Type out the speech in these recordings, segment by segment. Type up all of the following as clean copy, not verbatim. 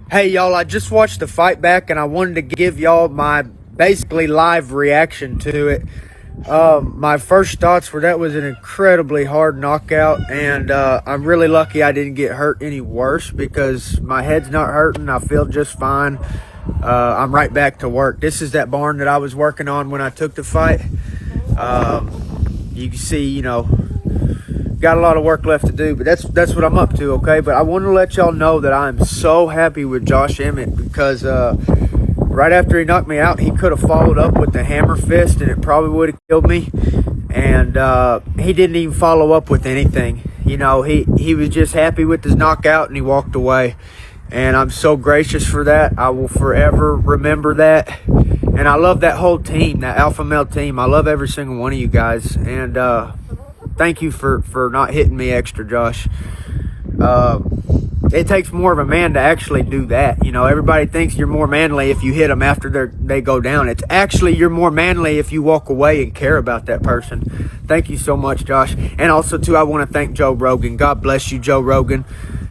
Hey y'all, I just watched the fight back and I wanted to give y'all my basically live reaction to it. My first thoughts were that was an incredibly hard knockout, and I'm really lucky I didn't get hurt any worse because my head's not hurting. I feel just fine. I'm right back to work. This is that barn that I was working on when I took the fight. You can see, got a lot of work left to do, but that's what I'm up to, okay? But I want to let y'all know that I'm so happy with Josh Emmett because right after he knocked me out, he could have followed up with the hammer fist and it probably would have killed me. And he didn't even follow up with anything. He was just happy with his knockout and he walked away. And I'm so gracious for that. I will forever remember that. And I love that whole team, that alpha male team. I love every single one of you guys. And thank you for not hitting me extra, Josh. It takes more of a man to actually do that. Everybody thinks you're more manly if you hit them after they go down. It's actually you're more manly if you walk away and care about that person. Thank you so much, Josh. And also, too, I want to thank Joe Rogan. God bless you, Joe Rogan.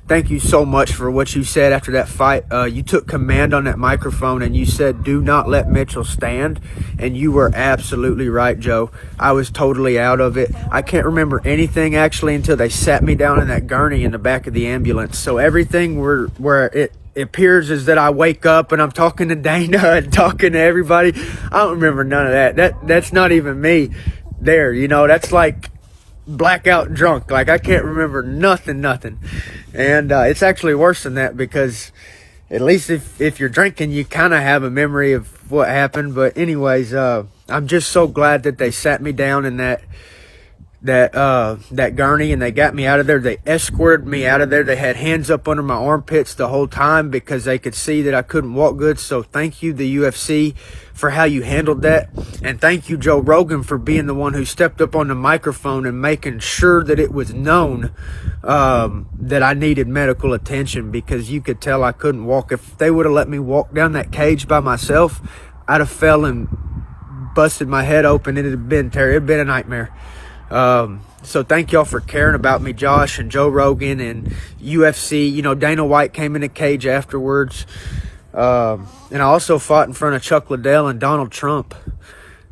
Thank you so much for what you said after that fight. You took command on that microphone and you said, do not let Mitchell stand. And you were absolutely right, Joe. I was totally out of it. I can't remember anything actually until they sat me down in that gurney in the back of the ambulance. So everything where it appears is that I wake up and I'm talking to Dana and talking to everybody. I don't remember none of that. That's not even me there. That's like blackout drunk. Like I can't remember nothing. And it's actually worse than that because at least if you're drinking, you kind of have a memory of what happened. But anyways, I'm just so glad that they sat me down in that gurney and they got me out of there. They escorted me out of there. They had hands up under my armpits the whole time because they could see that I couldn't walk good. So thank you, the UFC, for how you handled that. And thank you, Joe Rogan, for being the one who stepped up on the microphone and making sure that it was known that I needed medical attention because you could tell I couldn't walk. If they would have let me walk down that cage by myself, I'd have fell and busted my head open. It'd have been terrible. It'd been a nightmare. So thank y'all for caring about me, Josh and Joe Rogan and UFC. Dana White came in the cage afterwards. And I also fought in front of Chuck Liddell and Donald Trump.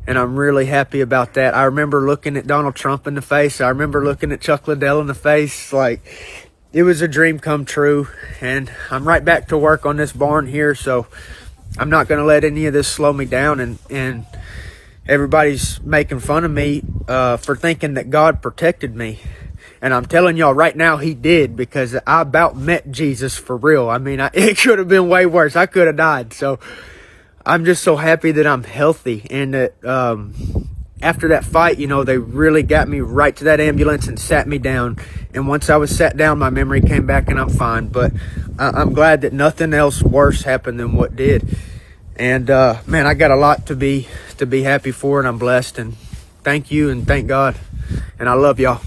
And I'm really happy about that. I remember looking at Donald Trump in the face. I remember looking at Chuck Liddell in the face. Like, it was a dream come true. And I'm right back to work on this barn here. So I'm not going to let any of this slow me down. And everybody's making fun of me for thinking that God protected me. And I'm telling y'all right now, he did, because I about met Jesus for real. I mean, it could have been way worse. I could have died. So I'm just so happy that I'm healthy. And that after that fight, they really got me right to that ambulance and sat me down. And once I was sat down, my memory came back and I'm fine. But I'm glad that nothing else worse happened than what did. And man, I got a lot to be happy for, and I'm blessed. And thank you and thank God. And I love y'all.